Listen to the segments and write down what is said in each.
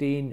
3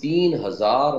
3,000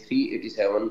387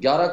11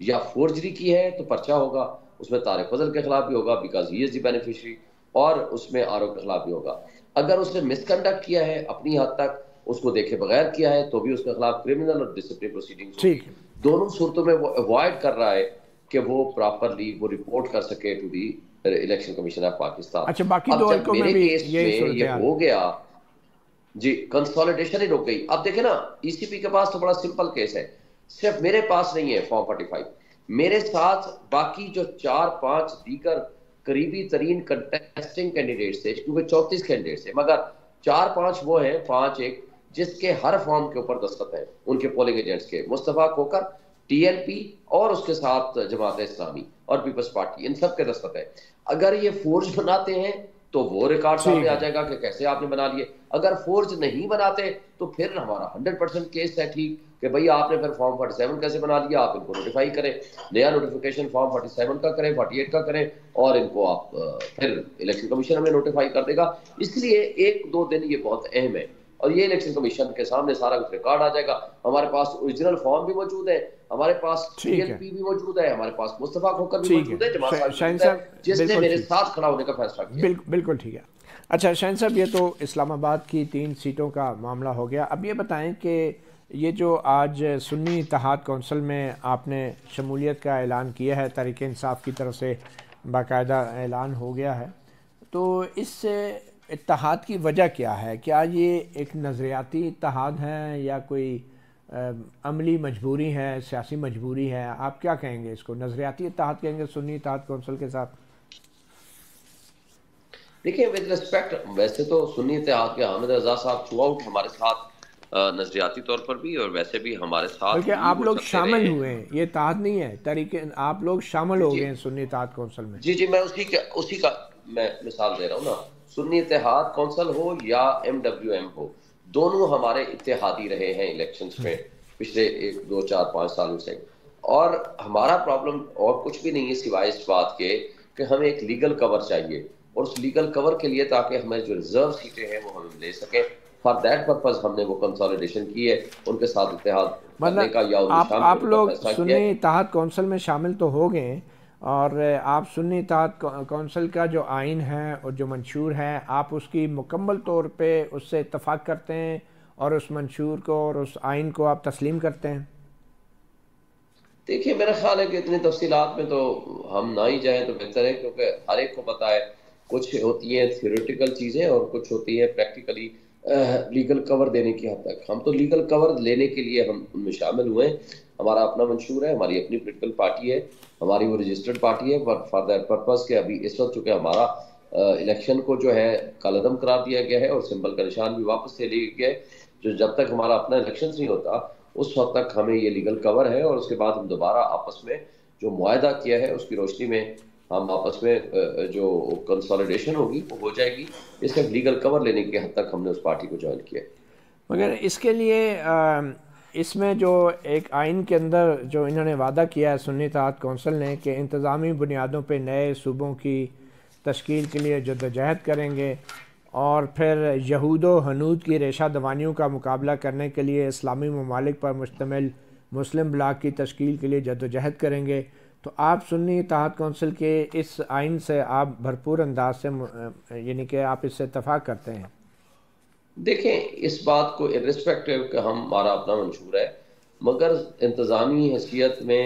یا فورجری کی ہے تو پرچہ ہوگا، اس میں طارق فضل کے خلاف بھی ہوگا because he is the beneficiary, اور اس میں آر او کے خلاف بھی ہوگا۔ اگر اس نے مس کنڈکٹ کیا ہے اپنی حد تک، اس کو دیکھے بغیر کیا ہے، تو بھی اس کے خلاف کرمنل اور ڈسپلن پروسیڈنگز ہوگی۔ ٹھیک ہے، دونوں صورتوں میں وہ اوائڈ کر رہا ہے کہ وہ پراپرلی وہ رپورٹ کر سکے to the election commission of Pakistan. اچھا باقی اب دو جب حلقوں میں میرے بھی کیس یہی میں یہ صورتحال؟ ہو گیا، جی کنسالیڈیشن ہی رک گئی۔ اب دیکھیں نا، ای سی پی کے پاس تو بڑا سمپل کیس ہے، صرف میرے پاس نہیں ہے فارم 45، میرے ساتھ باقی جو 4-5 دیگر قریبی ترین کنٹیسٹنگ کینڈیڈیٹس تھے، کیونکہ 34 کینڈیڈیٹس تھے، مگر 4-5 وہ ہیں، 5 ایک جس کے ہر فارم کے اوپر دستخط ہیں ان کے پولنگ ایجنٹس کے، مصطفیٰ کھوکر، ٹی ایل پی اور اس کے ساتھ جماعت اسلامی اور پیپلز پارٹی، ان سب کے دستخط ہیں۔ اگر یہ فورج بناتے ہیں تو وہ ریکارڈ ٹھیک سامنے آ ہے، جائے گا کہ کیسے آپ نے بنا لیے، اگر فورج نہیں بناتے تو پھر ہمارا 100% کیس ہے ٹھیک کہ بھئی آپ نے پھر فارم 47 کیسے بنا لیا، آپ ان کو نوٹیفائی کریں، نیا نوٹیفیکیشن فارم 47 کا کریں، 48 کا کریں، اور ان کو آپ پھر الیکشن کمیشن ہمیں نوٹیفائی کر دے گا۔ اس لیے 1-2 دن یہ بہت اہم ہے، اور یہ الیکشن کمیشن کے سامنے سارا کچھ ریکارڈ آ جائے گا۔ ہمارے پاس اوریجنل فارم بھی موجود ہے، ہمارے پاس ٹی ٹھیک ایل ہے، پی بھی موجود ہے، ہمارے پاس مصطفیٰ کھوکر بھی ٹھیک موجود ہے، جماعت ہے صاحب بھی شاہین موجود ہے، صاحب، جس نے بالکل میرے ٹھیک، ساتھ کھڑا ہونے کا فیصلہ کیا ہے۔ بالکل ٹھیک ہے۔ اچھا شاہین صاحب، یہ تو اسلام آباد کی 3 سیٹوں کا معاملہ ہو گیا، اب یہ بتائیں کہ یہ جو آج سنی اتحاد کونسل میں آپ نے شمولیت کا اعلان کیا ہے، تحریک انصاف کی طرف سے باقاعدہ اعلان ہو گیا ہے، تو اس سے اتحاد کی وجہ کیا ہے؟ کیا یہ ایک نظریاتی اتحاد ہے یا کوئی عملی مجبوری ہے، سیاسی مجبوری ہے؟ آپ کیا کہیں گے اس کو؟ نظریاتی اتحاد کہیں گے سنی اتحاد کونسل کے ساتھ؟ دیکھیں ود ریسپیکٹ، ویسے تو سنی اتحاد کے حامد رضا صاحب تھرو آؤٹ ہمارے ساتھ نظریاتی طور پر بھی اور ویسے بھی ہمارے ساتھ بلکہ ہی آپ وہ لوگ چلتے رہے شامل ہیں۔ ہوئے ہیں، یہ اتحاد نہیں ہے تحریک، آپ لوگ شامل جی ہو جی گئے ہیں سنی اتحاد کونسل میں۔ جی جی، میں اسی کا میں مثال دے رہا ہوں نا، سنی اتحاد کونسل ہو یا ایم ڈبلیو ایم ہو، دونوں ہمارے اتحادی رہے ہیں الیکشنز میں پچھلے 1-2-4-5 سالوں سے، اور ہمارا پرابلم اور کچھ بھی نہیں ہے سوائے اس بات کے کہ ہمیں ایک لیگل کور چاہیے، اور اس لیگل کور کے لیے تاکہ ہمیں جو ریزرو سیٹیں ہیں وہ ہم لے سکیں، فار دیٹ پرپز ہم نے وہ کنسالیڈیشن کی ہے، ان کے ساتھ اتحاد کرنے مطلب کا یا ان میں شامل آپ ہونے کا لوگ فیصلہ کیا سنی ہے۔ اتحاد کونسل میں شامل تو ہو گئے ہیں، اور آپ سنی اتحاد کونسل کا جو آئین ہے اور جو منشور ہے، آپ اس کی مکمل طور پہ اس سے اتفاق کرتے ہیں اور اس منشور کو اور اس آئین کو آپ تسلیم کرتے ہیں؟ دیکھیے میرا خیال ہے کہ اتنی تفصیلات میں تو ہم نہ ہی جائیں تو بہتر ہے، کیونکہ ہر ایک کو پتہ ہے کچھ ہوتی ہیں تھیوریٹیکل چیزیں اور کچھ ہوتی ہیں پریکٹیکلی لیگل کور دینے کی حد تک۔ ہم تو لیگل کور لینے کے لیے ہم ان میں شامل ہوئے ہیں، ہمارا اپنا منشور ہے، ہماری اپنی پولیٹیکل پارٹی ہے، ہماری وہ رجسٹرڈ پارٹی ہے، فار دیٹ پرپز کہ ابھی اس وقت چونکہ ہمارا الیکشن کو جو ہے کالعدم قرار دیا گیا ہے اور سمبل کا نشان بھی واپس سے لے گیا ہے، جو جب تک ہمارا اپنا الیکشن نہیں ہوتا اس وقت تک ہمیں یہ لیگل کور ہے، اور اس کے بعد ہم دوبارہ آپس میں جو معاہدہ کیا ہے اس کی روشنی میں ہم آپس میں جو کنسالیڈیشن ہوگی وہ ہو جائے گی۔ اس سے لیگل کور لینے کی حد تک ہم نے اس پارٹی کو جوائن کیا ہے۔ مگر اس کے لیے اس میں جو ایک آئین کے اندر جو انہوں نے وعدہ کیا ہے سنی اتحاد کونسل نے کہ انتظامی بنیادوں پہ نئے صوبوں کی تشکیل کے لیے جدوجہد کریں گے، اور پھر یہود و ہنود کی ریشہ دوانیوں کا مقابلہ کرنے کے لیے اسلامی ممالک پر مشتمل مسلم بلاک کی تشکیل کے لیے جدوجہد کریں گے، تو آپ سنی اتحاد کونسل کے اس آئین سے آپ بھرپور انداز سے یعنی کہ آپ اس سے اتفاق کرتے ہیں؟ دیکھیں اس بات کو ارسپیکٹو کہ ہمارا اپنا منشور ہے، مگر انتظامی حیثیت میں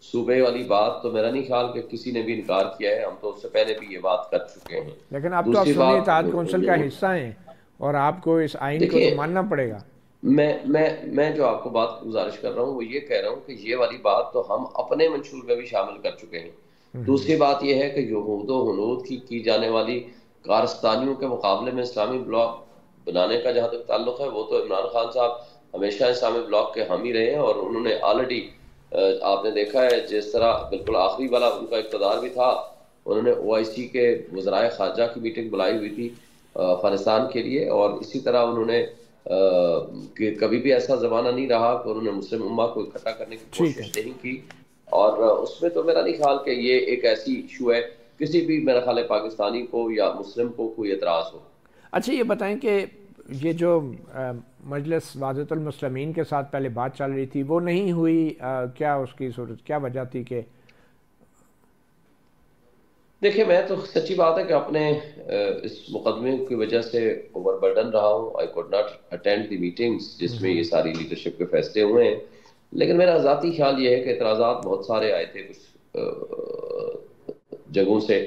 صوبے والی بات تو میرا نہیں خیال کہ کسی نے بھی انکار کیا ہے، ہم تو اس سے پہلے بھی یہ بات کر چکے ہیں۔ لیکن اب تو آپ دوسری سنی بات اتحاد کونسل کا حصہ ہیں اور آپ کو اس آئین کو تو دیکھیے، ماننا پڑے گا۔ میں جو آپ کو بات گزارش کر رہا ہوں وہ یہ کہہ رہا ہوں کہ یہ والی بات تو ہم اپنے منشور میں بھی شامل کر چکے ہیں۔ دوسری بات یہ ہے کہ یہود و ہنود کی جانے والی کارستانیوں کے مقابلے میں اسلامی بلاک بنانے کا جہاں تک تعلق ہے، وہ تو عمران خان صاحب ہمیشہ اسلامی بلاک کے حامی رہے ہیں، اور انہوں نے آلریڈی آپ نے دیکھا ہے جس طرح بالکل آخری والا ان کا اقتدار بھی تھا، انہوں نے او آئی سی کے وزرائے خارجہ کی میٹنگ بلائی ہوئی تھی افغانستان کے لیے، اور اسی طرح انہوں نے کہ کبھی بھی ایسا زمانہ نہیں رہا کہ انہوں نے مسلم امہ کو اکٹھا کرنے کی ٹھیک ہے، کوشش نہیں کی، اور اس میں تو میرا نہیں خیال کہ یہ ایک ایسی ایشو ہے کسی بھی میرا خیال ہے پاکستانی کو یا مسلم کو کوئی اعتراض ہو۔ اچھا یہ بتائیں کہ یہ جو مجلس وحدت المسلمین کے ساتھ پہلے بات چل رہی تھی وہ نہیں ہوئی، کیا اس کی صورت کیا وجہ تھی کہ دیکھیں میں تو سچی بات ہے کہ اپنے اس مقدمے کی وجہ سے اوور برڈن رہا ہوں. I could not attend the meetings جس میں یہ ساری لیڈرشپ کے فیصلے ہوئے ہیں. لیکن میرا ذاتی خیال یہ ہے کہ اعتراضات بہت سارے آئے تھے کچھ جگہوں سے،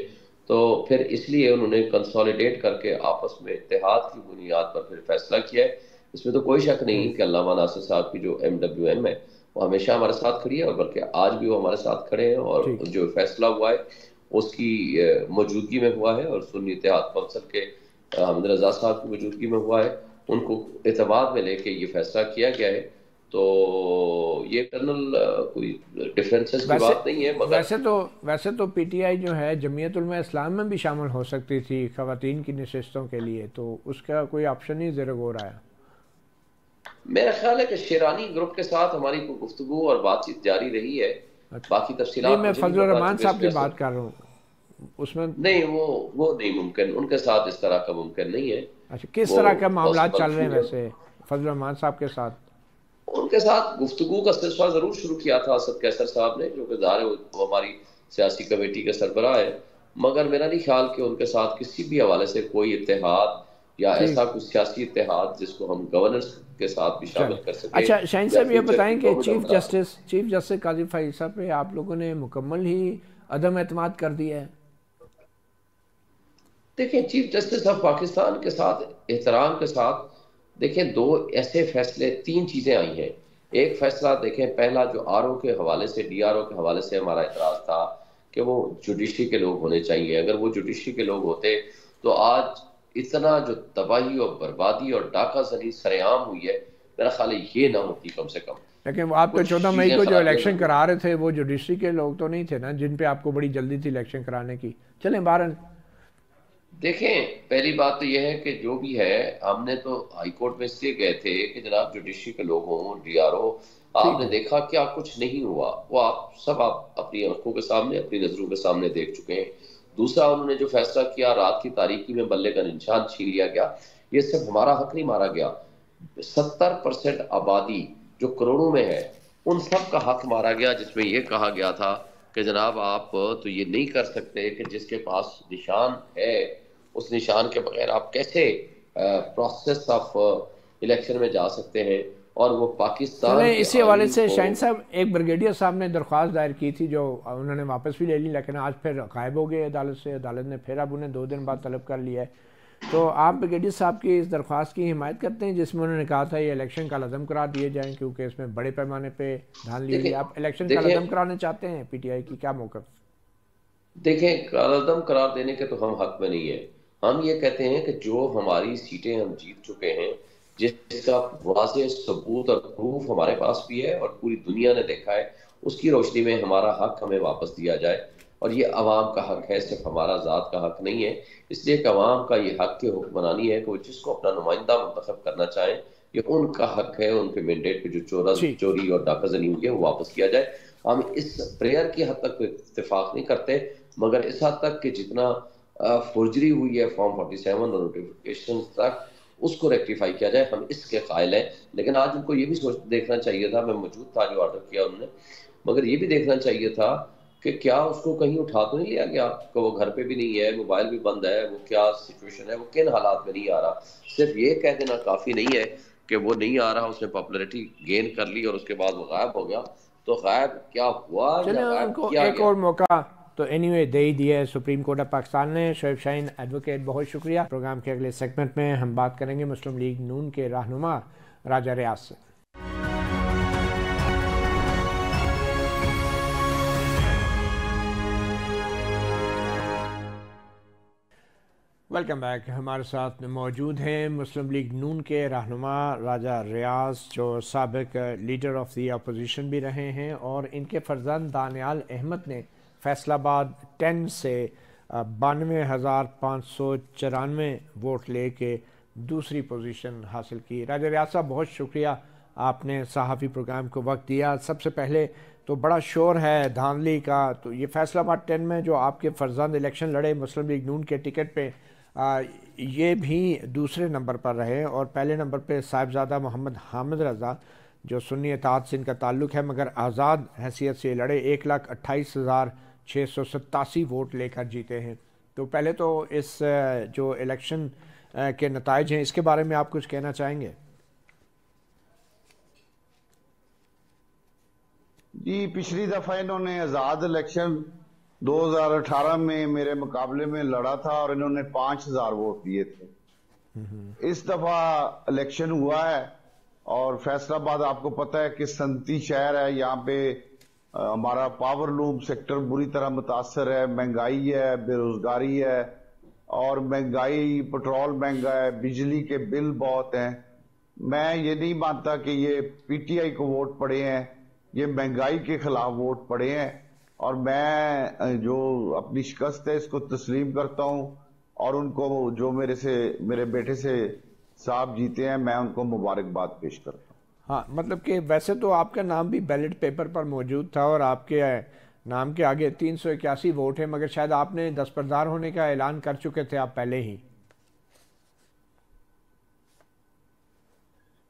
تو پھر اس لیے انہوں نے کنسالیڈیٹ کر کے آپس میں اتحاد کی بنیاد پر پھر فیصلہ کیا ہے. اس میں تو کوئی شک نہیں کہ علامہ ناصر صاحب کی جو MWM ہے وہ ہمیشہ ہمارے ساتھ کھڑی ہے، اور بلکہ آج بھی وہ ہمارے ساتھ کھڑے ہیں. اور ٹھیک جو فیصلہ ہوا ہے اس کی موجودگی میں ہوا ہے، اور سنی اتحاد کونسل کے حامد رضا صاحب کی موجودگی میں ہوا ہے. ان کو اعتماد میں لے کے یہ فیصلہ کیا گیا ہے. تو یہ انٹرنل کوئی ڈفرینسز کی بات نہیں ہے، مگر ویسے تو پی ٹی آئی جو ہے جمعیت علماء اسلام میں بھی شامل ہو سکتی تھی خواتین کی نشستوں کے لیے، تو اس کا کوئی آپشن ہی زیر غور آیا. میرا خیال ہے کہ شیرانی گروپ کے ساتھ ہماری کوئی گفتگو اور بات چیت جاری رہی ہے. باقی نہیں، تفصیلات میں مجھے فضل نہیں پتا الرحمان چونکہ اس صاحب کی میں اصل بات کر رہا ہوں اس میں. نہیں، وہ نہیں ممکن، ان کے ساتھ اس طرح کا ممکن نہیں ہے. اچھا، کس وہ طرح کے معاملات پاسبل چل رہے ہیں فیوچر ویسے فضل الرحمان صاحب کے ساتھ؟ ان کے ساتھ گفتگو کا سلسلہ ضرور شروع کیا تھا اسد کیسر صاحب نے، جو کہ ظاہر ہے وہ ہماری سیاسی کمیٹی کے سربراہ ہے. مگر میرا نہیں خیال کہ ان کے ساتھ کسی بھی حوالے سے کوئی اتحاد یا ٹھیک، ایسا کوئی سیاسی اتحاد جس کو ہم گورننس کے ساتھ بھی چلیں. شامل کر سکیں اچھا شاہین یا صاحب یہ فیوچر کی بتائیں کہ ڈومینو بنا سکیں. چیف جسٹس قاضی فائز صاحب پہ آپ لوگوں نے مکمل ہی عدم اعتماد کر دیا ہے؟ دیکھیں چیف جسٹس آف پاکستان کے ساتھ احترام کے ساتھ دیکھیں دو ایسے فیصلے، تین چیزیں آئی ہیں. ایک فیصلہ دیکھیں، پہلا جو RO کے حوالے سے DRO کے حوالے سے ہمارا اعتراض تھا کہ وہ جوڈیشری کے لوگ ہونے چاہیے. اگر وہ جوڈیشری کے لوگ ہوتے تو آج اتنا جو تباہی اور بربادی اور ڈاکہ زنی سر عام ہوئی ہے، میرا خیال ہے یہ نہ ہوتی کم سے کم. لیکن آپ تو کچھ 14 مئی چیزیں کو جو خرابیاں الیکشن ضرور کرا رہے تھے وہ جوڈیشری کے لوگ تو نہیں تھے نا، جن پہ آپ کو بڑی جلدی تھی الیکشن کرانے کی. چلیں بہرحال دیکھیں، پہلی بات تو یہ ہے کہ جو بھی ہے ہم نے تو ہائی کورٹ میں اس لیے گئے تھے کہ جناب جوڈیشری کے لوگ ہوں، DRO. آپ ٹھیک نے ہے. دیکھا کیا کچھ نہیں ہوا، وہ آپ اپنی آنکھوں کے سامنے، اپنی نظروں کے سامنے دیکھ چکے ہیں. دوسرا انہوں نے جو فیصلہ کیا، رات کی تاریکی میں بلے کا نشان چھین لیا گیا. یہ صرف ہمارا حق نہیں مارا گیا، 70% آبادی جو کروڑوں میں ہے ان سب کا حق مارا گیا، جس میں یہ کہا گیا تھا کہ جناب آپ تو یہ نہیں کر سکتے کہ جس کے پاس نشان ہے اس نشان کے بغیر آپ کیسے پروسیس آف الیکشن میں جا سکتے ہیں. اور وہ پاکستان چلیں کے اسی حوالے آئین سے کو شاہین صاحب ایک بریگیڈیئر صاحب نے درخواست دائر کی تھی جو انہوں نے واپس بھی لے لی، لیکن آج پھر غائب ہو گئے عدالت سے. عدالت نے پھر اب انہیں 2 دن بعد طلب کر لیا ہے. تو آپ بریگیڈیئر صاحب کی اس درخواست کی حمایت کرتے ہیں جس میں انہوں نے کہا تھا یہ الیکشن کا لازم قرار دیے جائیں کیونکہ اس میں بڑے پیمانے پہ دھان لی ہوئی ہے؟ دیکھیں آپ الیکشن کا دیکھیں لازم کرانے چاہتے ہیں؟ PTI کی کیا موقف؟ دیکھیں کالعدم قرار دینے کے تو ہم حق میں نہیں ہیں. ہم یہ کہتے ہیں کہ جو ہماری سیٹیں ہم جیت چکے ہیں، جس کا واضح ثبوت اور پروف ہمارے پاس بھی ہے اور پوری دنیا نے دیکھا ہے، اس کی روشنی میں ہمارا حق ہمیں واپس دیا جائے. اور یہ عوام کا حق ہے، صرف ہمارا ذات کا حق نہیں ہے. اس لیے کہ عوام کا یہ حق کے حکمرانی ہے کہ وہ جس کو اپنا نمائندہ منتخب کرنا چاہیں، یہ ان کا حق ہے. ان کے مینڈیٹ پہ جو ٹھیک. چوری اور ڈاکہ زنی ہوئی ہے وہ واپس کیا جائے. ہم اس پریئر کی حد تک اتفاق نہیں کرتے، مگر اس حد تک کہ جتنا فورجری ہوئی ہے فارم 47 اور نوٹیفیکیشن تک، اس کو ریکٹیفائی کیا جائے. ہم اس کے قائل ہیں. لیکن آج ان کو یہ بھی دیکھنا چاہیے تھا، میں موجود تھا جو آرڈر کیا انہوں نے، مگر یہ بھی دیکھنا چاہیے تھا کہ کیا اس کو کہیں اٹھا تو نہیں لیا گیا کہ وہ گھر پہ بھی نہیں ہے، موبائل بھی بند ہے، وہ کیا سچویشن ہے، وہ کن حالات میں نہیں آ رہا. صرف یہ کہہ دینا کافی نہیں ہے کہ وہ نہیں آ رہا، اس نے پاپولرٹی گین کر لی اور اس کے بعد وہ غائب ہو گیا. تو غائب کیا ہوا چلیں یا ان غائب کو کیا ایک گیا؟ اور موقع تو اینی وے دے ہی دیا ہے سپریم کورٹ آف پاکستان نے. شعیب شاہین ایڈوکیٹ، بہت شکریہ. پروگرام کے اگلے سیگمنٹ میں ہم بات کریں گے مسلم لیگ نون کے رہنما راجہ ریاض سے. Welcome back. ہمارے ساتھ موجود ہیں مسلم لیگ نون کے رہنما راجہ ریاض، جو سابق لیڈر آف دی اپوزیشن بھی رہے ہیں، اور ان کے فرزند دانیال احمد نے فیصل آباد 10 سے 92,594 ووٹ لے کے دوسری پوزیشن حاصل کی. راجہ ریاض صاحب بہت شکریہ، آپ نے صحافی پروگرام کو وقت دیا. سب سے پہلے تو بڑا شور ہے دھاندلی کا، تو یہ فیصل آباد 10 میں جو آپ کے فرزند الیکشن لڑے مسلم لیگ نون کے ٹکٹ پہ، یہ بھی دوسرے نمبر پر رہے اور پہلے نمبر پہ صاحبزادہ محمد حامد رضا جو سنی اطاعت سے ان کا تعلق ہے مگر آزاد حیثیت سے لڑے، 1,28,687 ووٹ لے کر جیتے ہیں۔ تو پہلے تو اس جو الیکشن کے نتائج ہیں اس کے بارے میں آپ کچھ کہنا چاہیں گے؟ جی پچھلی دفعہ انہوں نے آزاد الیکشن 2018 میں میرے مقابلے میں لڑا تھا اور انہوں نے 5,000 ووٹ دیے تھے۔ اس دفعہ الیکشن ہوا ہے اور فیصل آباد آپ کو پتہ ہے کہ صنعتی شہر ہے، یہاں پہ ہمارا پاور لوم سیکٹر بری طرح متاثر ہے، مہنگائی ہے، بے روزگاری ہے، اور مہنگائی، پٹرول مہنگا ہے، بجلی کے بل بہت ہیں۔ میں یہ نہیں مانتا کہ یہ پی ٹی آئی کو ووٹ پڑے ہیں، یہ مہنگائی کے خلاف ووٹ پڑے ہیں، اور میں جو اپنی شکست ہے اس کو تسلیم کرتا ہوں، اور ان کو جو میرے بیٹے سے صاحب جیتے ہیں میں ان کو مبارکباد پیش کرتا ہوں۔ ہاں مطلب کہ ویسے تو آپ کا نام بھی بیلٹ پیپر پر موجود تھا اور آپ کے نام کے آگے 381 ووٹ ہیں، مگر شاید آپ نے دستبردار ہونے کا اعلان کر چکے تھے آپ پہلے ہی۔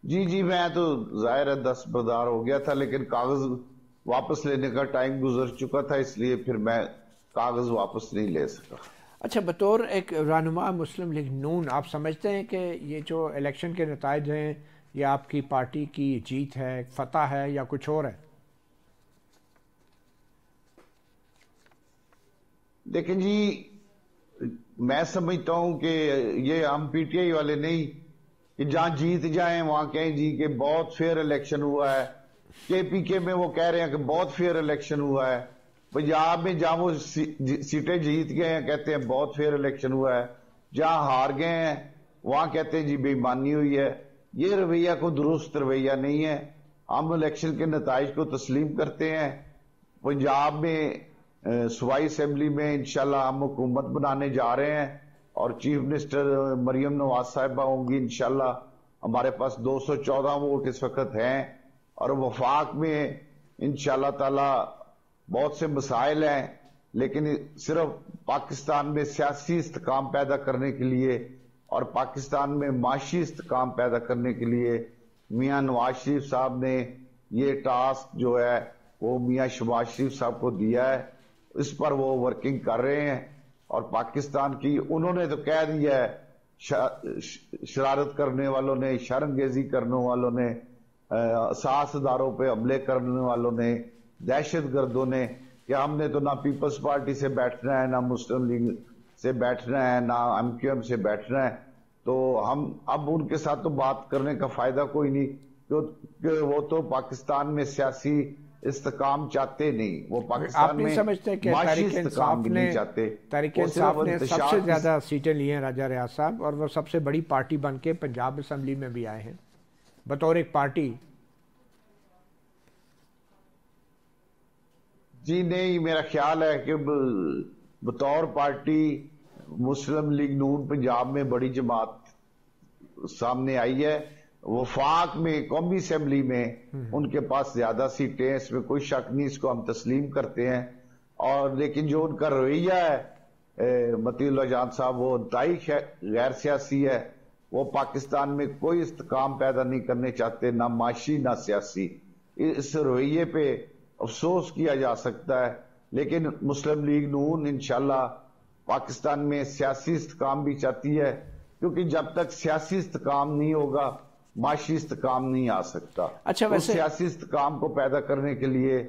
جی میں تو ظاہر ہے دستبردار ہو گیا تھا، لیکن کاغذ واپس لینے کا ٹائم گزر چکا تھا، اس لیے پھر میں کاغذ واپس نہیں لے سکا۔ اچھا، بطور ایک رہنما مسلم لیگ نون آپ سمجھتے ہیں کہ یہ جو الیکشن کے نتائج ہیں یہ آپ کی پارٹی کی جیت ہے، فتح ہے، یا کچھ اور ہے؟ دیکھیں جی میں سمجھتا ہوں کہ یہ ہم پی ٹی آئی والے نہیں کہ جہاں جیت جائیں وہاں کہیں جی کہ بہت فیئر الیکشن ہوا ہے۔ کے پی کے میں وہ کہہ رہے ہیں کہ بہت فیئر الیکشن ہوا ہے، پنجاب میں جہاں وہ سیٹیں جیت گئے ہیں کہتے ہیں بہت فیئر الیکشن ہوا ہے، جہاں ہار گئے ہیں وہاں کہتے ہیں جی بے ایمانی ہوئی ہے۔ یہ رویہ کو درست رویہ نہیں ہے۔ ہم الیکشن کے نتائج کو تسلیم کرتے ہیں۔ پنجاب میں صوبائی اسمبلی میں انشاءاللہ ہم حکومت بنانے جا رہے ہیں اور چیف منسٹر مریم نواز صاحبہ ہوں گی انشاءاللہ۔ ہمارے پاس 214 ووٹ اس وقت ہیں، اور وفاق میں انشاءاللہ تعالی بہت سے مسائل ہیں، لیکن صرف پاکستان میں سیاسی استحکام پیدا کرنے کے لیے اور پاکستان میں معاشی استحکام پیدا کرنے کے لیے میاں نواز شریف صاحب نے یہ ٹاسک جو ہے وہ میاں شہباز شریف صاحب کو دیا ہے، اس پر وہ ورکنگ کر رہے ہیں۔ اور پاکستان کی انہوں نے تو کہہ دیا ہے، شرارت کرنے والوں نے، شرمگیزی کرنے والوں نے، اساس اداروں پہ حملے کرنے والوں نے، دہشت گردوں نے، کہ ہم نے تو نہ پیپلز پارٹی سے بیٹھنا ہے، نہ مسلم لیگ سے بیٹھنا ہے، نہ ایم کیو ایم سے بیٹھنا ہے۔ تو ہم اب ان کے ساتھ تو بات کرنے کا فائدہ کوئی نہیں، کیونکہ وہ تو پاکستان میں سیاسی استحکام چاہتے نہیں، وہ پاکستان میں معاشی استحکام بھی نہیں چاہتے۔ تحریک انصاف نے سب سے زیادہ سیٹیں لی ہیں راجہ ریاض صاحب، اور وہ سب سے بڑی پارٹی بن کے پنجاب اسمبلی میں بھی آئے ہیں بطور ایک پارٹی۔ جی نہیں، میرا خیال ہے کہ بطور پارٹی مسلم لیگ نون پنجاب میں بڑی جماعت سامنے آئی ہے۔ وفاق میں قومی اسمبلی میں ان کے پاس زیادہ سیٹیں ہیں، اس میں کوئی شک نہیں، اس کو ہم تسلیم کرتے ہیں۔ اور لیکن جو ان کا رویہ ہے مطیع اللہ جان صاحب، وہ انتہائی غیر سیاسی ہے۔ وہ پاکستان میں کوئی استحکام پیدا نہیں کرنے چاہتے، نہ معاشی نہ سیاسی۔ اس رویے پہ افسوس کیا جا سکتا ہے، لیکن مسلم لیگ نون انشاءاللہ پاکستان میں سیاسی استحکام بھی چاہتی ہے، کیونکہ جب تک سیاسی استحکام نہیں ہوگا معاشی استحکام نہیں آ سکتا۔ اچھا، ویسے سیاسی استحکام کو پیدا کرنے کے لیے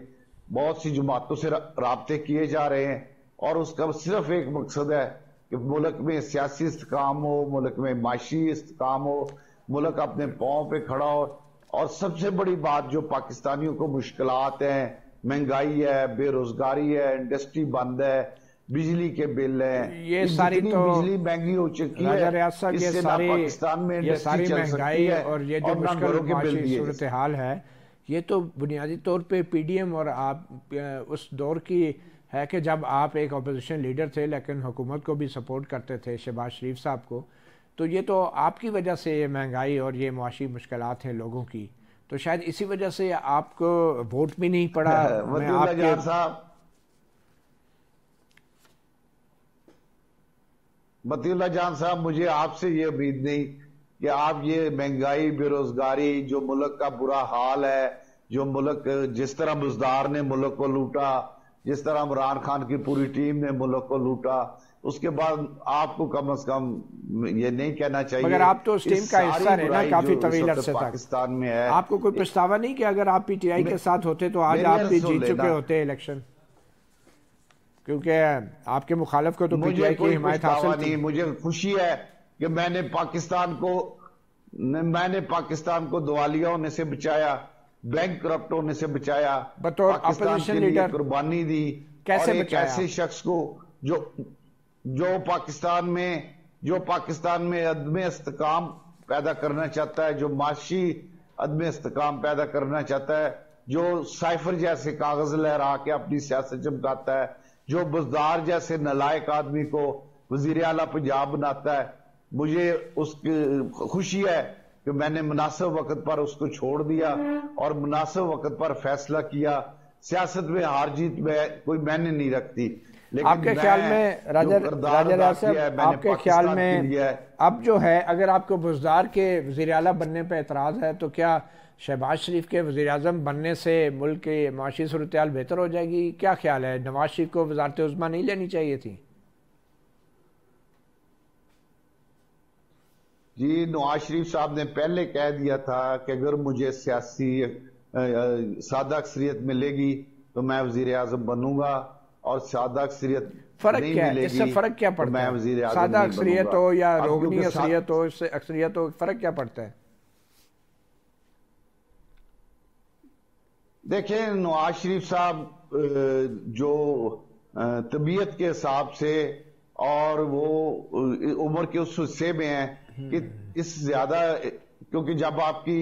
بہت سی جماعتوں سے رابطے کیے جا رہے ہیں، اور اس کا صرف ایک مقصد ہے کہ ملک میں سیاسی استحکام ہو، ملک میں معاشی استحکام ہو، ملک اپنے پاؤں پہ کھڑا ہو۔ اور سب سے بڑی بات جو پاکستانیوں کو مشکلات ہیں، مہنگائی ہے، بے روزگاری ہے، انڈسٹری بند ہے، بجلی کے بل ہیں، یہ ساری تو بجلی مہنگی ہو چکی ہے، اس سے نہ پاکستان میں انڈسٹری چل سکتی ہے اور یہ جو مشکل معاشی صورتحال ہے، یہ تو بنیادی طور پہ پی ڈی ایم اور آپ اس دور کی ہے کہ جب آپ ایک اپوزیشن لیڈر تھے لیکن حکومت کو بھی سپورٹ کرتے تھے، شہباز شریف صاحب کو، تو یہ تو آپ کی وجہ سے یہ مہنگائی اور یہ معاشی مشکلات ہیں لوگوں کی، تو شاید اسی وجہ سے آپ کو ووٹ بھی نہیں پڑا۔ میں آپ کے متی اللہ جان صاحب، مجھے آپ سے یہ امید نہیں کہ آپ یہ مہنگائی، بے روزگاری، جو ملک کا برا حال ہے، جو ملک جس طرح بزدار نے ملک کو لوٹا، جس طرح عمران خان کی پوری ٹیم نے ملک کو لوٹا، اس کے بعد آپ کو کم از کم یہ نہیں کہنا چاہیے. مگر آپ تو اس ٹیم کا حصہ رہے نا کافی طویل عرصے تک. پاکستان میں ہے، آپ کو کوئی پچھتاوا نہیں کہ اگر آپ پی ٹی آئی کے ساتھ ہوتے تو آج آپ بھی جیت چکے ہوتے الیکشن؟ کیونکہ آپ کے مخالف کو تو پی ٹی آئی کی حمایت حاصل تھی. مجھے خوشی ہے کہ میں نے پاکستان کو دوالیہ ہونے سے بچایا، بینک کرپٹ ہونے سے بچایا، بطور پاکستان اپوزیشن کے لیے لیڈر قربانی دی. کیسے اور ایک بچایا؟ ایسے شخص کو جو پاکستان میں عدم استحکام پیدا کرنا چاہتا ہے، جو معاشی عدم استحکام پیدا کرنا چاہتا ہے، جو سائفر جیسے کاغذ لہرا کے اپنی سیاست چمکاتا ہے، جو بزدار جیسے نالائق آدمی کو وزیر اعلیٰ پنجاب بناتا ہے. مجھے اس کی خوشی ہے کہ میں نے مناسب وقت پر اس کو چھوڑ دیا اور مناسب وقت پر فیصلہ کیا. سیاست میں ہار جیت میں کوئی معنی نہیں رکھتی، لیکن آپ کے خیال میں راجہ صاحب، آپ کے خیال میں اب جو ہے اگر آپ کو بزدار کے وزیر اعلیٰ بننے پہ اعتراض ہے تو کیا شہباز شریف کے وزیر اعظم بننے سے ملک کی معاشی صورتحال بہتر ہو جائے گی؟ کیا خیال ہے، نواز شریف کو وزارت عظمیٰ نہیں لینی چاہیے تھی؟ جی، نواز شریف صاحب نے پہلے کہہ دیا تھا کہ اگر مجھے سیاسی سادہ اکثریت ملے گی تو میں وزیر اعظم بنوں گا، اور سادہ اکثریت نہیں ملے گی اس سے فرق کیا پڑتا ہے؟ سادہ اکثریت ہو یا روگنی اکثریت ہو، اس سے اکثریت ہو، فرق کیا پڑتا ہے؟ دیکھیں، نواز شریف صاحب جو طبیعت کے حساب سے اور وہ عمر کے اس حصے میں ہیں کہ اس زیادہ، کیونکہ جب آپ کی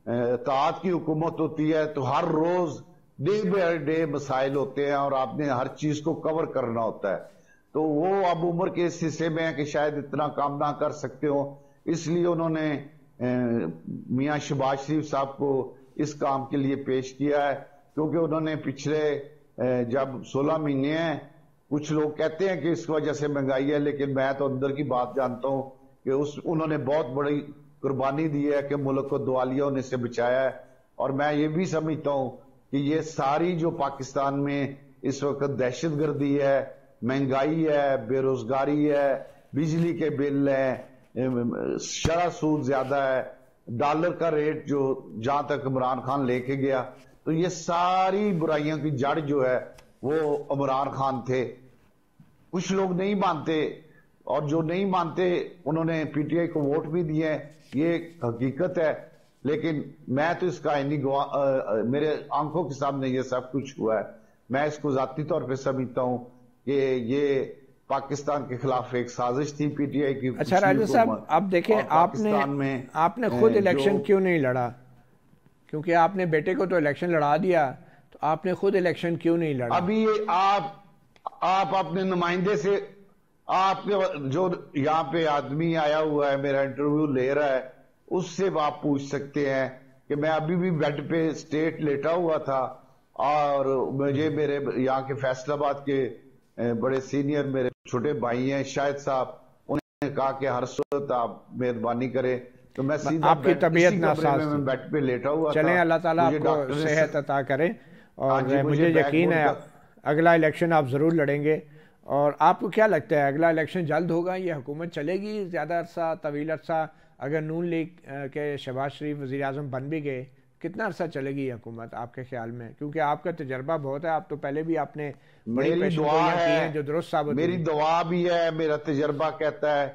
اطاعت کی حکومت ہوتی ہے تو ہر روز ڈے بائی ڈے مسائل ہوتے ہیں اور آپ نے ہر چیز کو کور کرنا ہوتا ہے. تو وہ اب عمر کے اس حصے میں ہیں کہ شاید اتنا کام نہ کر سکتے ہوں، اس لیے انہوں نے میاں شہباز شریف صاحب کو اس کام کے لیے پیش کیا ہے. کیونکہ انہوں نے پچھلے جب 16 مہینے ہیں، کچھ لوگ کہتے ہیں کہ اس وجہ سے مہنگائی ہے، لیکن میں تو اندر کی بات جانتا ہوں کہ انہوں نے بہت بڑی قربانی دی ہے کہ ملک کو دوالیہ ہونے سے بچایا ہے. اور میں یہ بھی سمجھتا ہوں کہ یہ ساری جو پاکستان میں اس وقت دہشت گردی ہے، مہنگائی ہے، بے روزگاری ہے، بجلی کے بل ہیں، شرح سود زیادہ ہے، ڈالر کا ریٹ جو جہاں تک عمران خان لے کے گیا، تو یہ ساری برائیوں کی جڑ جو ہے وہ عمران خان تھے. کچھ لوگ نہیں مانتے، اور جو نہیں مانتے انہوں نے پی ٹی آئی کو ووٹ بھی دیے، یہ حقیقت ہے. لیکن میں تو اس کا میرے آنکھوں کے سامنے یہ سب کچھ ہوا ہے. میں اس کو ذاتی طور پہ سمجھتا ہوں کہ یہ پاکستان کے خلاف ایک سازش تھی پی ٹی آئی کی. اچھا راجہ صاحب، اب دیکھیں آپ نے خود الیکشن کیوں نہیں لڑا؟ کیونکہ آپ نے بیٹے کو تو الیکشن لڑا دیا، تو آپ نے خود الیکشن کیوں نہیں لڑا؟ ابھی آپ اپنے نمائندے سے، آپ کے جو یہاں پہ آدمی آیا ہوا ہے میرا انٹرویو لے رہا ہے، اس سے آپ پوچھ سکتے ہیں کہ میں ابھی بھی بیڈ پہ اسٹیٹ لیٹا ہوا تھا، اور مجھے میرے یہاں کے فیصل آباد کے بڑے سینئر میرے چھوٹے بھائی ہیں شاہد صاحب، انہوں نے کہا کہ ہر صورت آپ مہربانی کریں، تو میں سیدھا آپ کی طبیعت ناساز میں بیڈ پہ لیٹا ہوا تھا. چلیں، اللہ تعالیٰ آپ کو صحت عطا کرے، اور مجھے یقین ہے اگلا الیکشن آپ ضرور لڑیں گے. اور آپ کو کیا لگتا ہے اگلا الیکشن جلد ہوگا؟ یہ حکومت چلے گی زیادہ عرصہ، طویل عرصہ؟ اگر نون لیگ کے شہباز شریف وزیر اعظم بن بھی گئے، کتنا عرصہ چلے گی یہ حکومت آپ کے خیال میں؟ کیونکہ آپ کا تجربہ بہت ہے، آپ تو پہلے بھی آپ نے بڑی پیشگوئیاں کی ہیں جو درست ثابت ہوئی. میری دعا بھی ہے، میرا تجربہ کہتا ہے،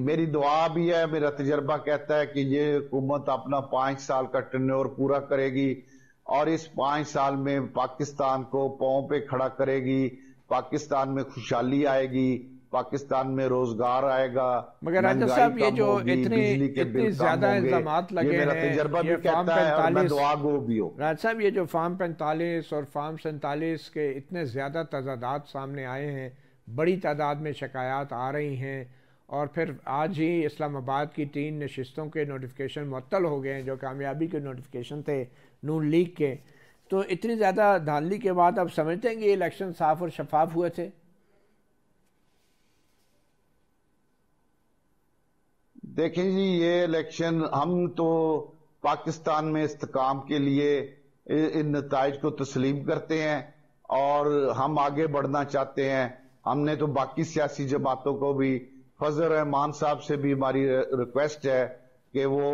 میری دعا بھی ہے، میرا تجربہ کہتا ہے کہ یہ حکومت اپنا 5 سال کا ٹرنور پورا کرے گی، اور اس 5 سال میں پاکستان کو پاؤں پہ کھڑا کرے گی، پاکستان میں خوشحالی آئے گی، پاکستان میں روزگار آئے گا. مگر راجہ صاحب، یہ جو اتنی زیادہ الزامات لگے ہیں، میرا تجربہ بھی کہتا ہے اور میں دعا گو بھی ہوں. راجہ صاحب، یہ جو فارم 45 اور فارم 47 کے اتنے زیادہ تضادات سامنے آئے ہیں، بڑی تعداد میں شکایات آ رہی ہیں، اور پھر آج ہی اسلام آباد کی 3 نشستوں کے نوٹیفیکیشن معطل ہو گئے ہیں جو کامیابی کے نوٹیفیکیشن تھے نون لیگ کے. تو اتنی زیادہ دھاندلی کے بعد اب سمجھتے ہیں کہ یہ الیکشن صاف اور شفاف ہوئے تھے؟ دیکھیں جی یہ الیکشن ہم تو پاکستان میں استحکام کے لیے ان نتائج کو تسلیم کرتے ہیں اور ہم آگے بڑھنا چاہتے ہیں. ہم نے تو باقی سیاسی جماعتوں کو بھی، فضل الرحمان صاحب سے بھی ہماری ریکویسٹ ہے کہ وہ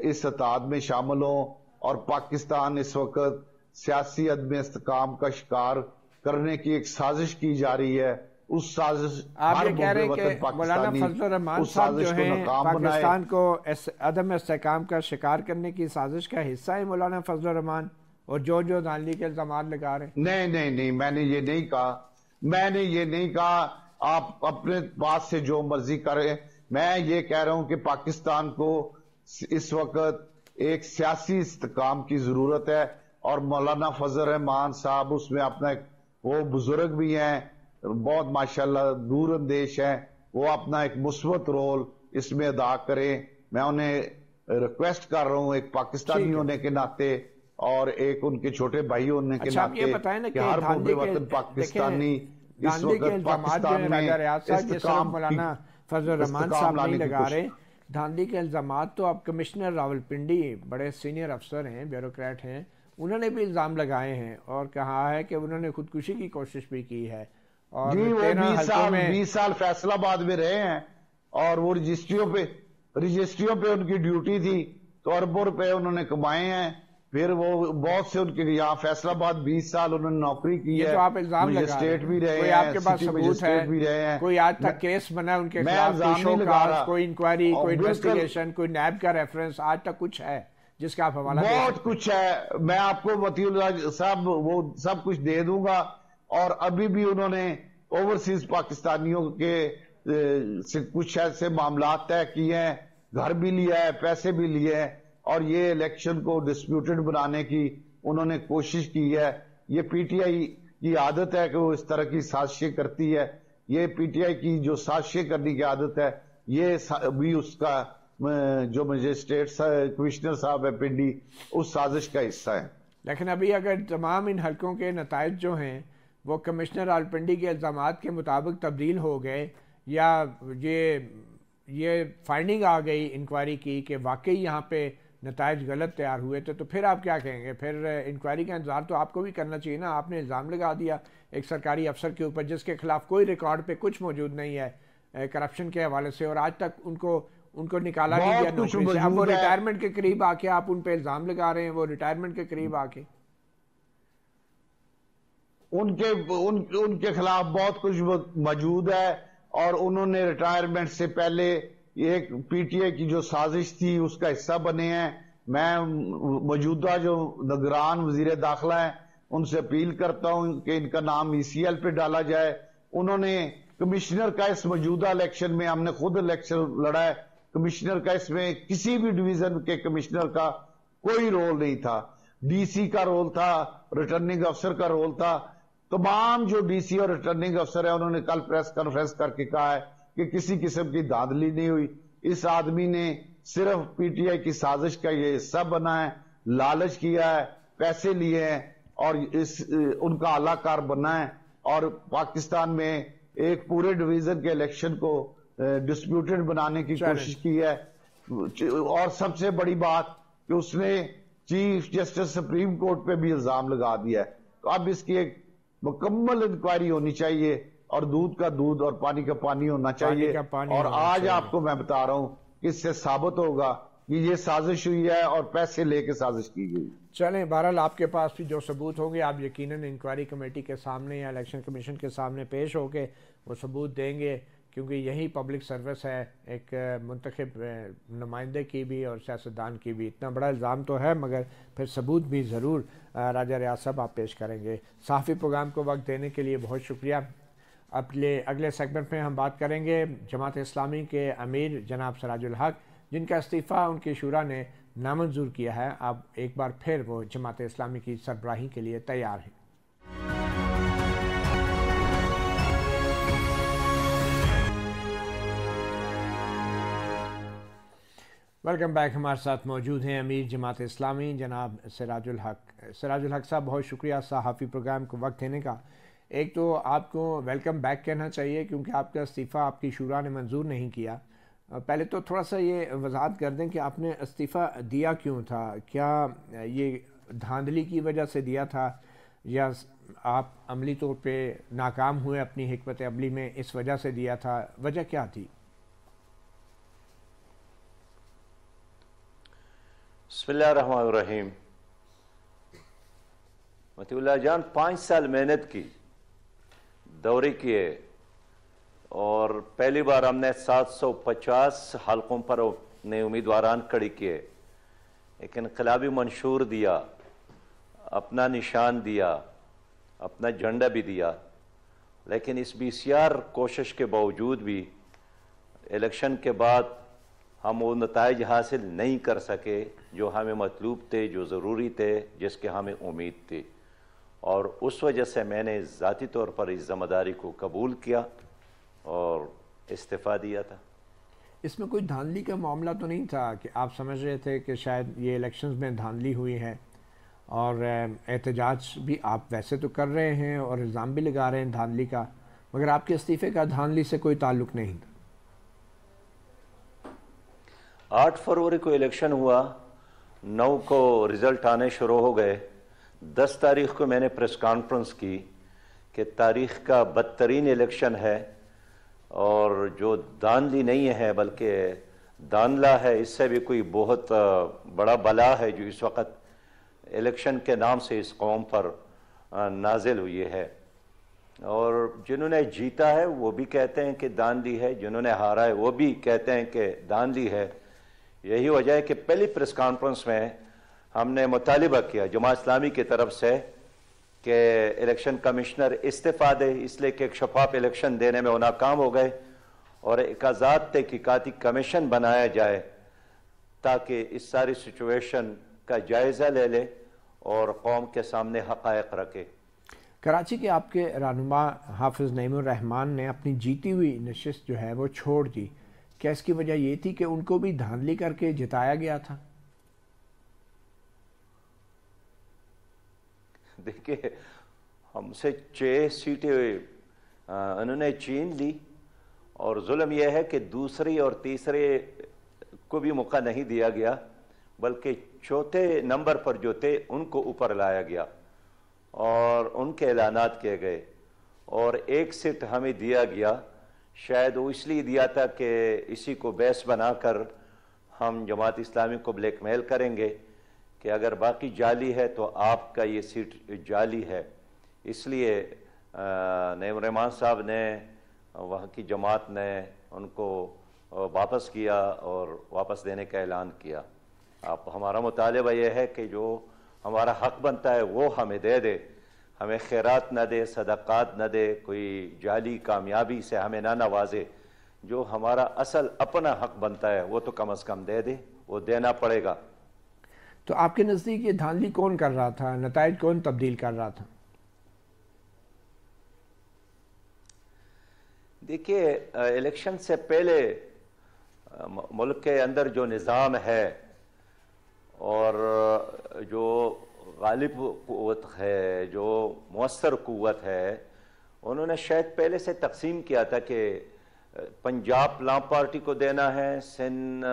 اس اتحاد میں شامل ہوں، اور پاکستان اس وقت سیاسی عدم استحکام کا شکار کرنے کی ایک سازش کی جا رہی ہے. اس سازش آپ ہر یہ کہہ رہے ہیں محب کہ وطن مولانا پاکستانی فضل الرحمان اس صاحب سازش جو کو ہیں ناکام بنائے. پاکستان کو عدم استحکام کا شکار کرنے کی سازش کا حصہ ہے مولانا فضل الرحمان، اور جو دھاندلی کے الزامات لگا رہے ہیں؟ نہیں، میں نے یہ نہیں کہا. میں نے یہ نہیں کہا. آپ اپنے پاس سے جو مرضی کریں. میں یہ کہہ رہا ہوں کہ پاکستان کو اس وقت ایک سیاسی استحکام کی ضرورت ہے، اور مولانا فضل الرحمان صاحب اس میں اپنا وہ بزرگ بھی ہیں، بہت ماشاءاللہ دور اندیش ہیں، وہ اپنا ایک مثبت رول اس میں ادا کریں. میں انہیں ریکویسٹ کر رہا ہوں ایک پاکستانی ہونے کے ناطے اور ایک ان کے چھوٹے بھائی ہونے کے اچھا آپ یہ ناطے بتائیں نا کہ کہ ہر دھاندلی محب کے وطن پاکستانی اس دھاندلی کے وقت الزامات جو ہیں پاکستان میں راجہ ریاض صاحب یہ صرف استحکام مولانا فضل الرحمان استحکام صاحب نہیں لانے کی لگا کوشش. رہے. دھاندلی کے الزامات تو اب کمشنر راولپنڈی بڑے سینئر افسر ہیں، بیوروکریٹ ہیں، انہوں نے بھی الزام لگائے ہیں اور کہا ہے کہ انہوں نے خودکشی کی کوشش بھی کی ہے. اور جی وہ 13 حلقوں میں 20 سال فیصل آباد میں رہے ہیں، اور وہ رجسٹریوں پہ ان کی ڈیوٹی تھی، تو اربوں روپے انہوں نے کمائے ہیں. پھر وہ بہت سے ان کے یہاں فیصل آباد 20 سال انہوں نے نوکری کی یہ ہے. تو آپ الزام لگا رہے مجسٹریٹ بھی ہیں، رہے کوئی ہیں، آپ کے پاس سٹی ثبوت مجسٹریٹ ہے؟ بھی رہے ہیں. کوئی آج تک کیس بنا ان کے میں خلاف؟ کوئی الزام شو نہیں لگا کاز، رہا. کوئی انکوائری، اور کوئی بالکل انویسٹیگیشن، کوئی نیب کا ریفرنس آج تک کچھ ہے جس کا آپ حوالہ دے بہت سکتے ہیں؟ کچھ ہے. میں آپ کو وطی اللہ صاحب وہ سب کچھ دے دوں گا. اور ابھی بھی انہوں نے اوورسیز پاکستانیوں کے سے کچھ ایسے معاملات طے کیے ہیں، گھر بھی لیا ہے، پیسے بھی لیے ہیں، اور یہ الیکشن کو ڈسپیوٹڈ بنانے کی انہوں نے کوشش کی ہے. یہ پی ٹی آئی کی عادت ہے کہ وہ اس طرح کی سازشیں کرتی ہے. یہ پی ٹی آئی کی جو سازشیں کرنے کی عادت ہے، یہ بھی اس کا جو مجسٹریٹ کمشنر صاحب ہے پنڈی، اس سازش کا حصہ ہے. لیکن ابھی اگر تمام ان حلقوں کے نتائج جو ہیں وہ کمشنر راولپنڈی کے الزامات کے مطابق تبدیل ہو گئے، یا یہ فائنڈنگ آ گئی انکوائری کی کہ واقعی یہاں پہ نتائج غلط تیار ہوئے تھے، تو پھر آپ کیا کہیں گے؟ پھر انکوائری کا انتظار تو آپ کو بھی کرنا چاہیے نا. آپ نے الزام لگا دیا ایک سرکاری افسر کے اوپر جس کے خلاف کوئی ریکارڈ پہ کچھ موجود نہیں ہے کرپشن کے حوالے سے، اور آج تک ان کو نکالا نہیں گیا نوکری سے. اب وہ ریٹائرمنٹ کے قریب آ کے آپ ان پہ الزام لگا رہے ہیں، وہ ریٹائرمنٹ کے قریب آ کے ان کے خلاف بہت کچھ موجود ہے، اور انہوں نے ریٹائرمنٹ سے پہلے ایک پی ٹی آئی کی جو سازش تھی اس کا حصہ بنے ہیں. میں موجودہ جو نگران وزیر داخلہ ہیں ان سے اپیل کرتا ہوں کہ ان کا نام ای سی ایل پہ ڈالا جائے. انہوں نے کمشنر کا اس موجودہ الیکشن میں، ہم نے خود الیکشن لڑا ہے، کمشنر کا اس میں کسی بھی ڈویژن کے کمشنر کا کوئی رول نہیں تھا. ڈی سی کا رول تھا، ریٹرننگ افسر کا رول تھا. تمام جو ڈی سی اور ریٹرننگ افسر ہیں انہوں نے کل پریس کانفرنس کر کے کہا ہے کہ کسی قسم کی دھاندلی نہیں ہوئی. اس آدمی نے صرف پی ٹی آئی کی سازش کا یہ حصہ بنا ہے، لالچ کیا ہے، پیسے لیے ہیں، اور ان کا اعلی کار بنا ہے، اور پاکستان میں ایک پورے ڈویژن کے الیکشن کو ڈسپیوٹڈ بنانے کی کوشش کی ہے. اور سب سے بڑی بات کہ اس نے چیف جسٹس سپریم کورٹ پہ بھی الزام لگا دیا ہے. تو اب اس کی ایک مکمل انکوائری ہونی چاہیے، اور دودھ کا دودھ اور پانی کا پانی ہونا چاہیے. اور آج آپ کو میں بتا رہا ہوں کہ اس سے ثابت ہوگا کہ یہ سازش ہوئی ہے اور پیسے لے کے سازش کی گئی. چلیں، بہرحال آپ کے پاس بھی جو ثبوت ہوں گے آپ یقیناً انکوائری کمیٹی کے سامنے یا الیکشن کمیشن کے سامنے پیش ہو کے وہ ثبوت دیں گے، کیونکہ یہی پبلک سروس ہے ایک منتخب نمائندے کی بھی اور سیاستدان کی بھی. اتنا بڑا الزام تو ہے، مگر پھر ثبوت بھی ضرور راجہ ریاض صاحب آپ پیش کریں گے. صحافی پروگرام کو وقت دینے کے لیے بہت شکریہ. اگلے سیگمنٹ میں ہم بات کریں گے جماعت اسلامی کے امیر جناب سراج الحق، جن کا استعفیٰ ان کی شورا نے نامنظور کیا ہے. اب ایک بار پھر وہ جماعت اسلامی کی سربراہی کے لیے تیار ہیں. Welcome back. ہمارے ساتھ موجود ہیں امیر جماعت اسلامی جناب سراج الحق. سراج الحق صاحب بہت شکریہ صحافی پروگرام کو وقت دینے کا. ایک تو آپ کو ویلکم بیک کہنا چاہیے کیونکہ آپ کا استعفیٰ آپ کی شورا نے منظور نہیں کیا، پہلے تو تھوڑا سا یہ وضاحت کر دیں کہ آپ نے استعفیٰ دیا کیوں تھا؟ کیا یہ دھاندلی کی وجہ سے دیا تھا یا آپ عملی طور پہ ناکام ہوئے اپنی حکمت عملی میں اس وجہ سے دیا تھا؟ وجہ کیا تھی؟ بسم اللہ الرحمن الرحیم۔ مطیع اللہ جان 5 سال محنت کی، دورے کیے، اور پہلی بار ہم نے 750 حلقوں پر اپنے امیدواران کھڑی کیے، ایک انقلابی منشور دیا، اپنا نشان دیا، اپنا جھنڈا بھی دیا، لیکن اس بسیار کوشش کے باوجود بھی الیکشن کے بعد ہم وہ نتائج حاصل نہیں کر سکے جو ہمیں مطلوب تھے، جو ضروری تھے، جس کے ہمیں امید تھی، اور اس وجہ سے میں نے ذاتی طور پر اس ذمہ داری کو قبول کیا اور استعفیٰ دیا تھا۔ اس میں کوئی دھاندلی کا معاملہ تو نہیں تھا کہ آپ سمجھ رہے تھے کہ شاید یہ الیکشنز میں دھاندلی ہوئی ہے، اور احتجاج بھی آپ ویسے تو کر رہے ہیں اور الزام بھی لگا رہے ہیں دھاندلی کا، مگر آپ کے استعفے کا دھاندلی سے کوئی تعلق نہیں تھا؟ 8 فروری کو الیکشن ہوا، 9 کو رزلٹ آنے شروع ہو گئے، 10 تاریخ کو میں نے پریس کانفرنس کی کہ تاریخ کا بدترین الیکشن ہے، اور جو دھاندلی نہیں ہے بلکہ دھاندلا ہے، اس سے بھی کوئی بہت بڑا بلا ہے جو اس وقت الیکشن کے نام سے اس قوم پر نازل ہوئی ہے، اور جنہوں نے جیتا ہے وہ بھی کہتے ہیں کہ دھاندلی ہے، جنہوں نے ہارا ہے وہ بھی کہتے ہیں کہ دھاندلی ہے۔ یہی وجہ ہے کہ پہلی پریس کانفرنس میں ہم نے مطالبہ کیا جماعت اسلامی کی طرف سے کہ الیکشن کمشنر استعفیٰ دے، اس لیے کہ ایک شفاف الیکشن دینے میں وہ ناکام ہو گئے، اور ایک آزاد تحقیقاتی کمیشن بنایا جائے تاکہ اس ساری سچویشن کا جائزہ لے لے اور قوم کے سامنے حقائق رکھے۔ کراچی کے آپ کے رہنما حافظ نعیم الرحمان نے اپنی جیتی ہوئی نشست جو ہے وہ چھوڑ دی، کیا اس کی وجہ یہ تھی کہ ان کو بھی دھاندلی کر کے جتایا گیا تھا؟ دیکھیں، ہم سے 6 سیٹیں انہوں نے چھین لی، اور ظلم یہ ہے کہ دوسری اور تیسرے کو بھی موقع نہیں دیا گیا، بلکہ چوتھے نمبر پر جو تھے ان کو اوپر لایا گیا اور ان کے اعلانات کیے گئے، اور 1 سیٹ ہمیں دیا گیا۔ شاید وہ اس لیے دیا تھا کہ اسی کو بیس بنا کر ہم جماعت اسلامی کو بلیک میل کریں گے کہ اگر باقی جعلی ہے تو آپ کا یہ سیٹ جعلی ہے، اس لیے نعیم الرحمان صاحب نے، وہاں کی جماعت نے ان کو واپس کیا اور واپس دینے کا اعلان کیا۔ ہمارا مطالبہ یہ ہے کہ جو ہمارا حق بنتا ہے وہ ہمیں دے دے، ہمیں خیرات نہ دے، صدقات نہ دے، کوئی جعلی کامیابی سے ہمیں نہ نوازے، جو ہمارا اصل اپنا حق بنتا ہے وہ تو کم از کم دے دے، وہ دینا پڑے گا۔ تو آپ کے نزدیک یہ دھاندلی کون کر رہا تھا؟ نتائج کون تبدیل کر رہا تھا؟ دیکھیے، الیکشن سے پہلے ملک کے اندر جو نظام ہے اور جو غالب قوت ہے، جو مؤثر قوت ہے، انہوں نے شاید پہلے سے تقسیم کیا تھا کہ پنجاب پلان پارٹی کو دینا ہے، سندھ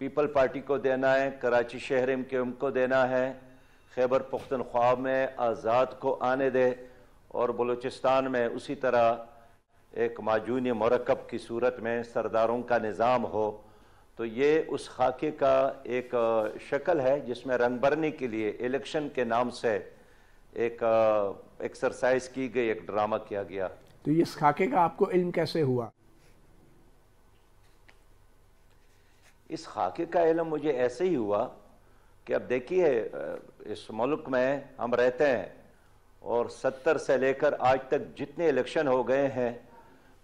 پیپل پارٹی کو دینا ہے، کراچی شہر امکیوم کو دینا ہے، خیبر پختونخوا میں آزاد کو آنے دے، اور بلوچستان میں اسی طرح ایک معجون مرکب کی صورت میں سرداروں کا نظام ہو۔ تو یہ اس خاکے کا ایک شکل ہے جس میں رنگ بھرنے کے لیے الیکشن کے نام سے ایک ایکسرسائز کی گئی، ایک ڈرامہ کیا گیا۔ تو اس خاکے کا آپ کو علم کیسے ہوا؟ اس خاکے کا علم مجھے ایسے ہی ہوا کہ اب دیکھیے، اس ملک میں ہم رہتے ہیں اور 70 سے لے کر آج تک جتنے الیکشن ہو گئے ہیں،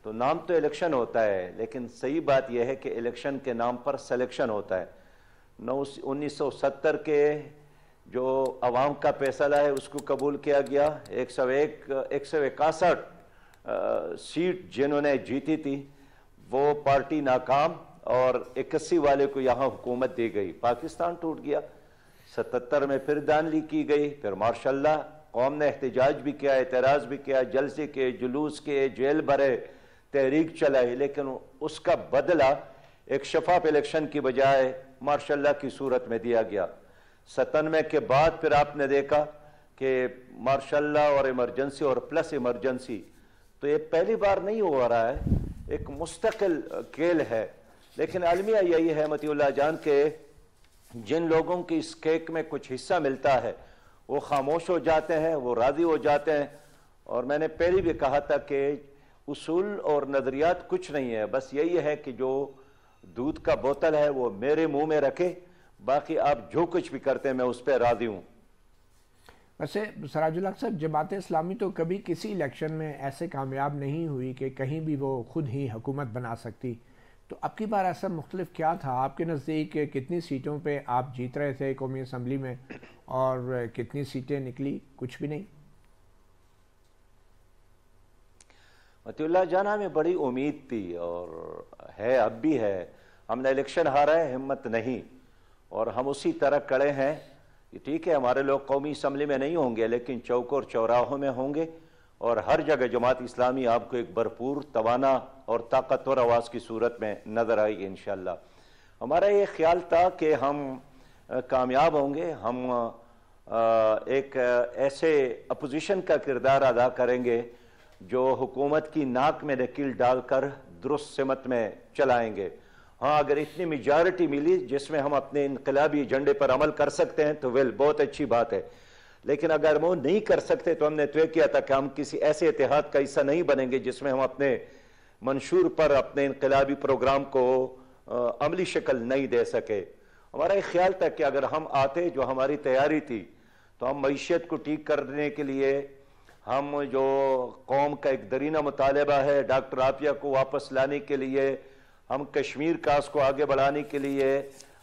تو نام تو الیکشن ہوتا ہے، لیکن صحیح بات یہ ہے کہ الیکشن کے نام پر سلیکشن ہوتا ہے۔ 1970 کے جو عوام کا فیصلہ ہے اس کو قبول کیا گیا، 161 سیٹ جنہوں نے جیتی تھی وہ پارٹی ناکام، اور 81 والے کو یہاں حکومت دی گئی، پاکستان ٹوٹ گیا۔ 77 میں پھر دھاندلی کی گئی، پھر ماشاءاللہ قوم نے احتجاج بھی کیا، اعتراض بھی کیا، جلسے کے، جلوس کے، جیل بھرے، تحریک چلائی، لیکن اس کا بدلہ ایک شفاف الیکشن کی بجائے ماشاء اللہ کی صورت میں دیا گیا۔ 97 کے بعد پھر آپ نے دیکھا کہ ماشاء اللہ اور ایمرجنسی اور پلس ایمرجنسی، تو یہ پہلی بار نہیں ہو رہا ہے، ایک مستقل کھیل ہے۔ لیکن المیہ یہی ہے مطیع اللہ جان کہ جن لوگوں کی اس کیک میں کچھ حصہ ملتا ہے وہ خاموش ہو جاتے ہیں، وہ راضی ہو جاتے ہیں۔ اور میں نے پہلے بھی کہا تھا کہ اصول اور نظریات کچھ نہیں ہے، بس یہی ہے کہ جو دودھ کا بوتل ہے وہ میرے منہ میں رکھے، باقی آپ جو کچھ بھی کرتے ہیں میں اس پہ راضی ہوں۔ ویسے سراج الحق صاحب، جماعت اسلامی تو کبھی کسی الیکشن میں ایسے کامیاب نہیں ہوئی کہ کہیں بھی وہ خود ہی حکومت بنا سکتی، تو اب کی بار ایسا مختلف کیا تھا؟ آپ کے نزدیک کتنی سیٹوں پہ آپ جیت رہے تھے قومی اسمبلی میں اور کتنی سیٹیں نکلی؟ کچھ بھی نہیں؟ مطیع اللہ جان، ہمیں بڑی امید تھی اور ہے، اب بھی ہے۔ ہم نے الیکشن ہارا ہے، ہمت نہیں، اور ہم اسی طرح کڑے ہیں۔ ٹھیک ہے، ہمارے لوگ قومی اسمبلی میں نہیں ہوں گے لیکن چوک اور چوراہوں میں ہوں گے، اور ہر جگہ جماعت اسلامی آپ کو ایک بھرپور، توانا اور طاقتور آواز کی صورت میں نظر آئے گی انشاءاللہ۔ ہمارا یہ خیال تھا کہ ہم کامیاب ہوں گے، ہم ایک ایسے اپوزیشن کا کردار ادا کریں گے جو حکومت کی ناک میں نکیل ڈال کر درست سمت میں چلائیں گے۔ ہاں، اگر اتنی میجارٹی ملی جس میں ہم اپنے انقلابی ایجنڈے پر عمل کر سکتے ہیں تو بہت اچھی بات ہے، لیکن اگر وہ نہیں کر سکتے تو ہم نے طے کیا تھا کہ ہم کسی ایسے اتحاد کا حصہ نہیں بنیں گے جس میں ہم اپنے منشور پر اپنے انقلابی پروگرام کو عملی شکل نہیں دے سکے۔ ہمارا ایک خیال تھا کہ اگر ہم آتے، جو ہماری تیاری تھی، تو ہم معیشت کو ٹھیک کرنے کے لیے، ہم جو قوم کا ایک درینہ مطالبہ ہے ڈاکٹر عافیہ کو واپس لانے کے لیے، ہم کشمیر کاس کو آگے بڑھانے کے لیے،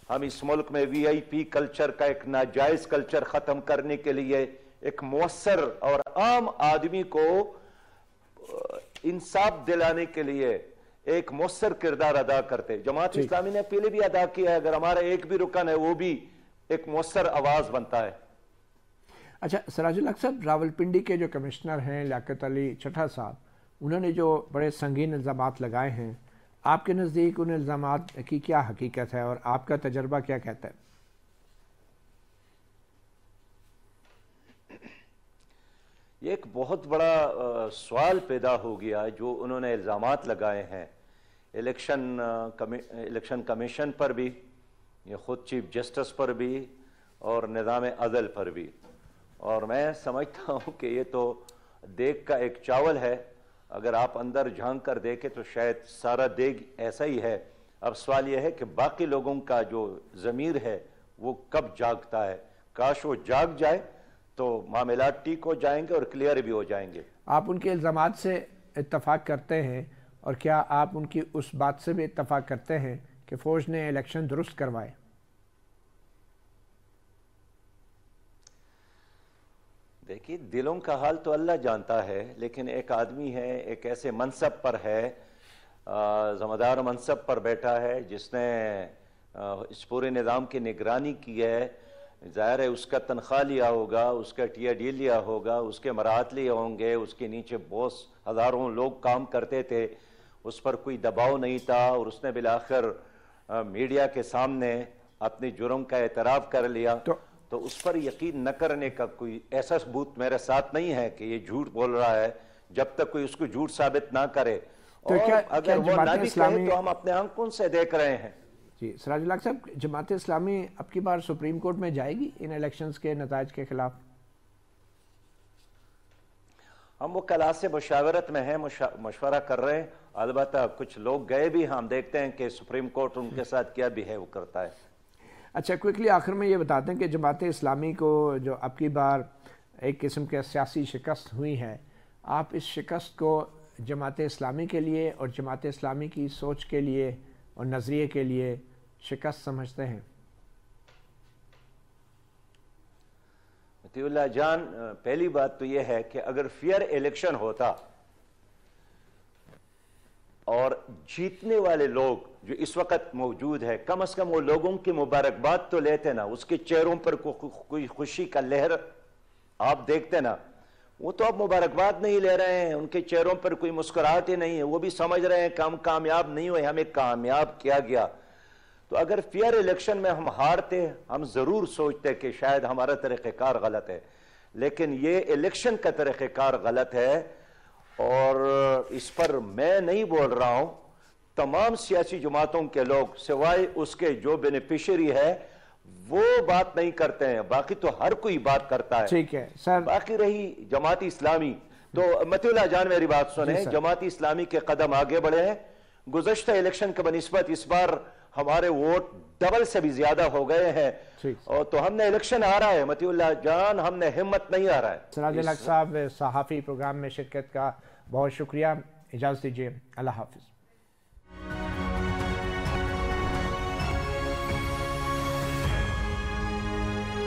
ہم اس ملک میں وی آئی پی کلچر کا ایک ناجائز کلچر ختم کرنے کے لیے، ایک مؤثر اور عام آدمی کو انصاف دلانے کے لیے ایک مؤثر کردار ادا کرتے۔ جماعت اسلامی نے پہلے بھی ادا کیا ہے، اگر ہمارا ایک بھی رکن ہے وہ بھی ایک مؤثر آواز بنتا ہے۔ اچھا سراج الحق صاحب، راولپنڈی کے جو کمشنر ہیں لیاقت علی چٹھا صاحب، انہوں نے جو بڑے سنگین الزامات لگائے ہیں، آپ کے نزدیک ان الزامات کی کیا حقیقت ہے اور آپ کا تجربہ کیا کہتا ہے؟ یہ ایک بہت بڑا سوال پیدا ہو گیا جو انہوں نے الزامات لگائے ہیں الیکشن کمیشن پر بھی، یہ خود چیف جسٹس پر بھی اور نظام عدل پر بھی، اور میں سمجھتا ہوں کہ یہ تو دیگ کا ایک چاول ہے، اگر آپ اندر جھانک کر دیکھیں تو شاید سارا دیگ ایسا ہی ہے۔ اب سوال یہ ہے کہ باقی لوگوں کا جو ضمیر ہے وہ کب جاگتا ہے؟ کاش وہ جاگ جائے تو معاملات ٹھیک ہو جائیں گے اور کلیئر بھی ہو جائیں گے۔ آپ ان کے الزامات سے اتفاق کرتے ہیں، اور کیا آپ ان کی اس بات سے بھی اتفاق کرتے ہیں کہ فوج نے الیکشن درست کروائے؟ دیکھیے، دلوں کا حال تو اللہ جانتا ہے، لیکن ایک آدمی ہے، ایک ایسے منصب پر ہے، ذمہ دار منصب پر بیٹھا ہے، جس نے اس پورے نظام کی نگرانی کی ہے، ظاہر ہے اس کا تنخواہ لیا ہوگا، اس کا ٹی ڈی لیا ہوگا، اس کے مراحت لیے ہوں گے، اس کے نیچے بہت ہزاروں لوگ کام کرتے تھے، اس پر کوئی دباؤ نہیں تھا، اور اس نے بالآخر میڈیا کے سامنے اپنی جرم کا اعتراف کر لیا، تو اس پر یقین نہ کرنے کا کوئی ایسا ثبوت میرے ساتھ نہیں ہے کہ یہ جھوٹ بول رہا ہے، جب تک کوئی اس کو جھوٹ ثابت نہ کرے، اور اگر وہ نہ بھی کہے تو ہم اپنے آنکھوں سے دیکھ رہے ہیں۔ جی سراج الحق صاحب، جماعت اسلامی اب کی بار سپریم کورٹ میں جائے گی ان الیکشنز کے نتائج کے خلاف؟ ہم وہ کلاس سے مشاورت میں ہیں، مشورہ کر رہے ہیں، البتہ کچھ لوگ گئے بھی، ہم دیکھتے ہیں کہ سپریم کورٹ ان کے ساتھ کیا بیہیو کرتا ہے۔ اچھا، کوئکلی آخر میں یہ بتاتے ہیں کہ جماعت اسلامی کو جو اب کی بار ایک قسم کے سیاسی شکست ہوئی ہے، آپ اس شکست کو جماعت اسلامی کے لیے اور جماعت اسلامی کی سوچ کے لیے اور نظریے کے لیے شکست سمجھتے ہیں؟ مطیع اللہ جان، پہلی بات تو یہ ہے کہ اگر فیئر الیکشن ہوتا اور جیتنے والے لوگ جو اس وقت موجود ہے، کم از کم وہ لوگوں کی مبارکباد تو لیتے نا، اس کے چہروں پر کوئی خوشی کا لہر آپ دیکھتے نا، وہ تو اب مبارکباد نہیں لے رہے ہیں، ان کے چہروں پر کوئی مسکراہٹ ہی نہیں ہے، وہ بھی سمجھ رہے ہیں کہ ہم کامیاب نہیں ہوئے، ہمیں کامیاب کیا گیا۔ تو اگر فیئر الیکشن میں ہم ہارتے، ہم ضرور سوچتے کہ شاید ہمارا طریقہ کار غلط ہے، لیکن یہ الیکشن کا طریقہ کار غلط ہے، اور اس پر میں نہیں بول رہا ہوں، تمام سیاسی جماعتوں کے لوگ سوائے اس کے جو بینیفیشری ہے وہ بات نہیں کرتے ہیں، باقی تو ہر کوئی بات کرتا ہے۔ ٹھیک ہے سر، باقی رہی جماعت اسلامی، تو متی اللہ جان میری بات سنیں، جماعت اسلامی کے قدم آگے بڑھے ہیں، گزشتہ الیکشن کے بنسبت اس بار ہمارے ووٹ ڈبل سے بھی زیادہ ہو گئے ہیں، اور تو ہم نے الیکشن آ رہا ہے متی اللہ جان، ہم نے ہمت نہیں آ رہا ہے۔ سراج الحق صاحب صحافی پروگرام میں شرکت کا بہت شکریہ، اجازت دیجیے، اللہ حافظ۔